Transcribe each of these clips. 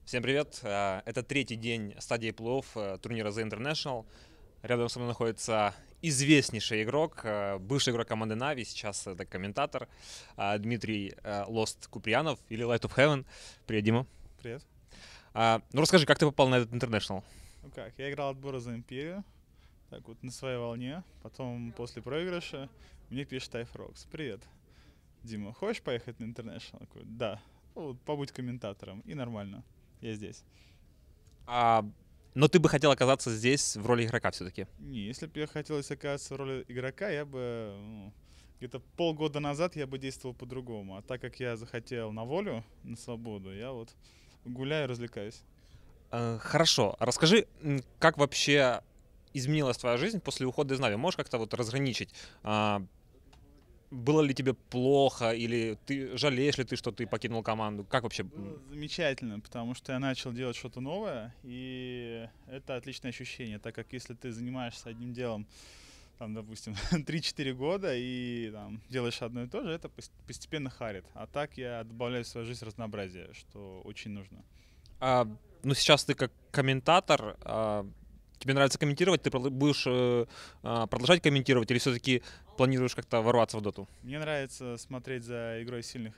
Всем привет! Это третий день стадии плей-офф турнира The International. Рядом со мной находится известнейший игрок, бывший игрок команды Na'Vi, сейчас это комментатор Дмитрий Lost Куприянов или Light of Heaven. Привет, Дима. Привет. Ну расскажи, как ты попал на этот International? Ну как, я играл отборы за Империю, так вот на своей волне, потом после проигрыша мне пишет iFrogs: привет, Дима, хочешь поехать на International? Такой: да, ну, вот побудь комментатором, и нормально, я здесь. Но ты бы хотел оказаться здесь в роли игрока все-таки? Не, если бы я хотел оказаться в роли игрока, я бы, где-то полгода назад я бы действовал по-другому. А так как я захотел на волю, на свободу, я вот гуляю, развлекаюсь. Хорошо, расскажи, как вообще изменилась твоя жизнь после ухода из Na'Vi? Можешь как-то вот разграничить? Было ли тебе плохо, или ты жалеешь ли ты, что ты покинул команду? Как вообще? Было замечательно, потому что я начал делать что-то новое, и это отличное ощущение, так как если ты занимаешься одним делом, там, допустим, 3-4 года и там, делаешь одно и то же, это постепенно харит. А так я добавляю в свою жизнь разнообразие, что очень нужно. А, ну, сейчас ты как комментатор, тебе нравится комментировать, ты будешь продолжать комментировать или все-таки планируешь как-то ворваться в доту? Мне нравится смотреть за игрой сильных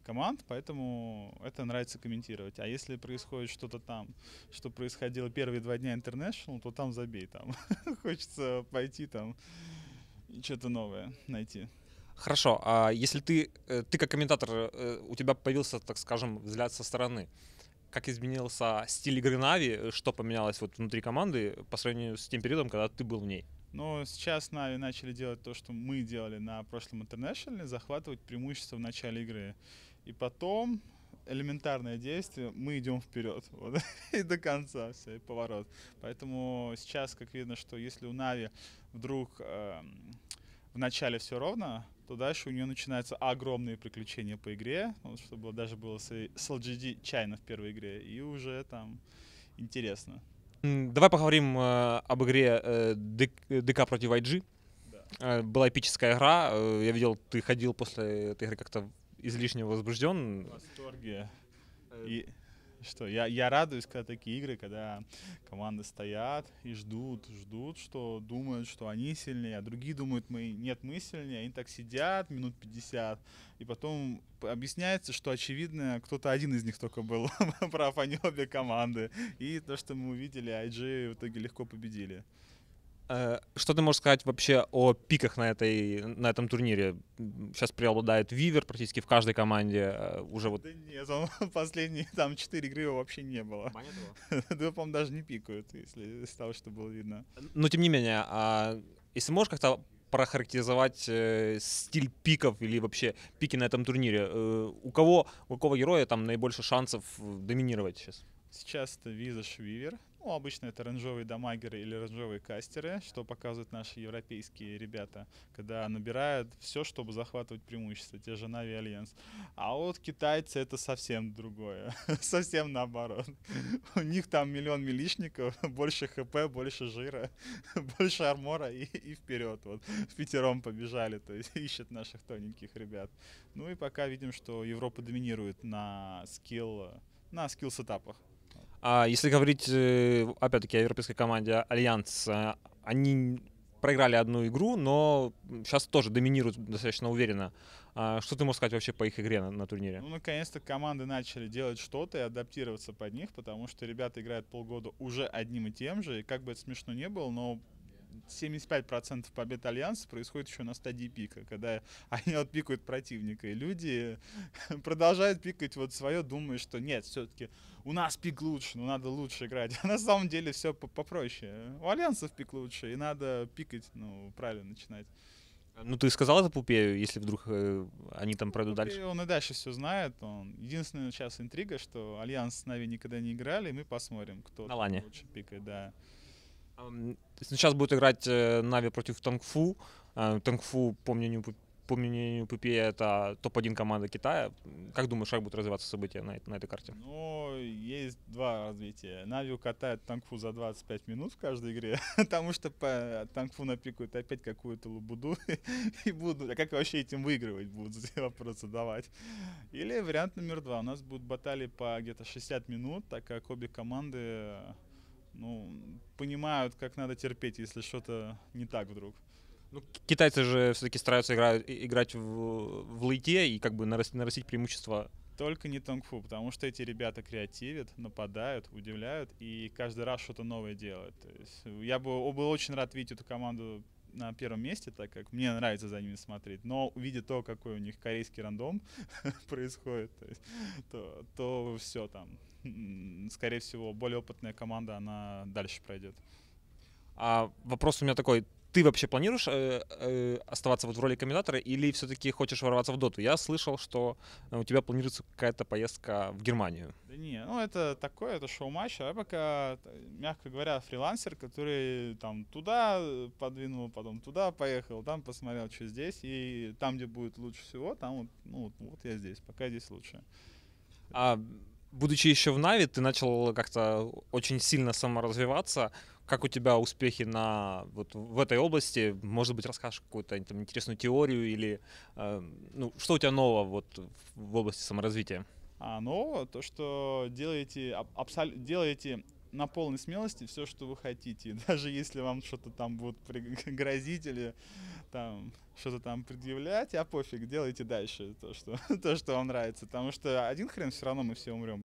команд, поэтому это нравится комментировать. А если происходит что-то там, что происходило первые 2 дня International, то там забей, там. Хочется пойти там и что-то новое найти. Хорошо, а если ты как комментатор, у тебя появился, так скажем, взгляд со стороны, как изменился стиль игры Нави, что поменялось вот внутри команды по сравнению с тем периодом, когда ты был в ней? Но сейчас Нави начали делать то, что мы делали на прошлом International, захватывать преимущество в начале игры. И потом элементарное действие, мы идем вперед. Вот, и до конца все, и поворот. Поэтому сейчас, как видно, что если у Нави вдруг в начале все ровно, то дальше у нее начинаются огромные приключения по игре. Вот, что было, даже было с LGD China в первой игре. И уже там интересно. Давай поговорим об игре ДК против IG. Да. Была эпическая игра. Я видел, ты ходил после этой игры как-то излишне возбужден. В восторге. И что, я радуюсь, когда такие игры, когда команды стоят и ждут, что думают, что они сильнее, а другие думают, мы сильнее. Они так сидят минут 50, и потом объясняется, что, очевидно, кто-то один из них только был прав, а не обе команды. И то, что мы увидели, IG в итоге легко победили. Что ты можешь сказать вообще о пиках на этом турнире? Сейчас преобладает Вивер практически в каждой команде. Уже вот... Да нет, последние там 4 игры его вообще не было. Да, по-моему, даже не пикают, если из того, что было видно. Но тем не менее, если можешь как-то прохарактеризовать стиль пиков или вообще пики на этом турнире, у какого героя там наибольше шансов доминировать сейчас? Сейчас это Визаж Вивер. Ну, обычно это ранжовые дамагеры или ранжовые кастеры, что показывают наши европейские ребята, когда набирают все, чтобы захватывать преимущество, те же Нави Альянс. А вот китайцы это совсем другое, совсем наоборот. У них там миллион милишников, больше хп, больше жира, больше армора и вперед. Вот в пятером побежали, то есть ищут наших тоненьких ребят. Ну и пока видим, что Европа доминирует на скилл-сетапах. А если говорить, опять-таки, о европейской команде Альянс, они проиграли одну игру, но сейчас тоже доминируют достаточно уверенно. Что ты можешь сказать вообще по их игре на турнире? Ну, наконец-то команды начали делать что-то и адаптироваться под них, потому что ребята играют полгода уже одним и тем же, и как бы это смешно не было, но 75% побед Альянса происходит еще на стадии пика, когда они отпикают противника, и люди продолжают пикать вот свое, думая, что нет, все-таки у нас пик лучше, ну надо лучше играть. А на самом деле все попроще. У Альянсов пик лучше, и надо пикать, ну, правильно начинать. Ну, ты сказал это Пупею, если вдруг они там пройдут И дальше? он и дальше все знает. Единственная сейчас интрига, что Альянс с Нави никогда не играли, и мы посмотрим, кто На там лане. лучше пикает, да. Сейчас будет играть Нави против Тангфу. Тангфу, по мнению по мнению Пупея, это топ-1 команда Китая. Как думаешь, как будут развиваться события на этой карте? Ну, есть два развития. Нави катает Тангфу за 25 минут в каждой игре, потому что по Тангфу напикают опять какую-то лабуду и будут... А как вообще этим выигрывать будут? Вопрос задавать. Или вариант номер два. У нас будут баталии по где-то 60 минут, так как обе команды, ну, понимают, как надо терпеть, если что-то не так вдруг. Ну, китайцы же все-таки стараются играть в лейте и как бы нарастить преимущество. Только не Тонгфу, потому что эти ребята креативят, нападают, удивляют и каждый раз что-то новое делают. То есть я был очень рад видеть эту команду на первом месте, так как мне нравится за ними смотреть. Но увидя то, какой у них корейский рандом происходит, то все там. Скорее всего, более опытная команда, она дальше пройдет. А вопрос у меня такой. Ты вообще планируешь оставаться вот в роли комментатора или все-таки хочешь ворваться в доту? Я слышал, что у тебя планируется какая-то поездка в Германию. Да не, ну это такое, это шоу-матч, а я пока, мягко говоря, фрилансер, который там туда подвинул, потом туда поехал, там посмотрел, что здесь, и там, где будет лучше всего, там вот, ну, вот я здесь, пока здесь лучше. А будучи еще в Нави, ты начал как-то очень сильно саморазвиваться. Как у тебя успехи вот в этой области? Может быть, расскажешь какую-то там интересную теорию или ну, что у тебя нового вот в области саморазвития? А нового, то, что делаете на полной смелости все, что вы хотите. Даже если вам что-то там будут грозить или там что-то там предъявлять, а пофиг, делайте дальше то, что вам нравится. Потому что один хрен все равно мы все умрем.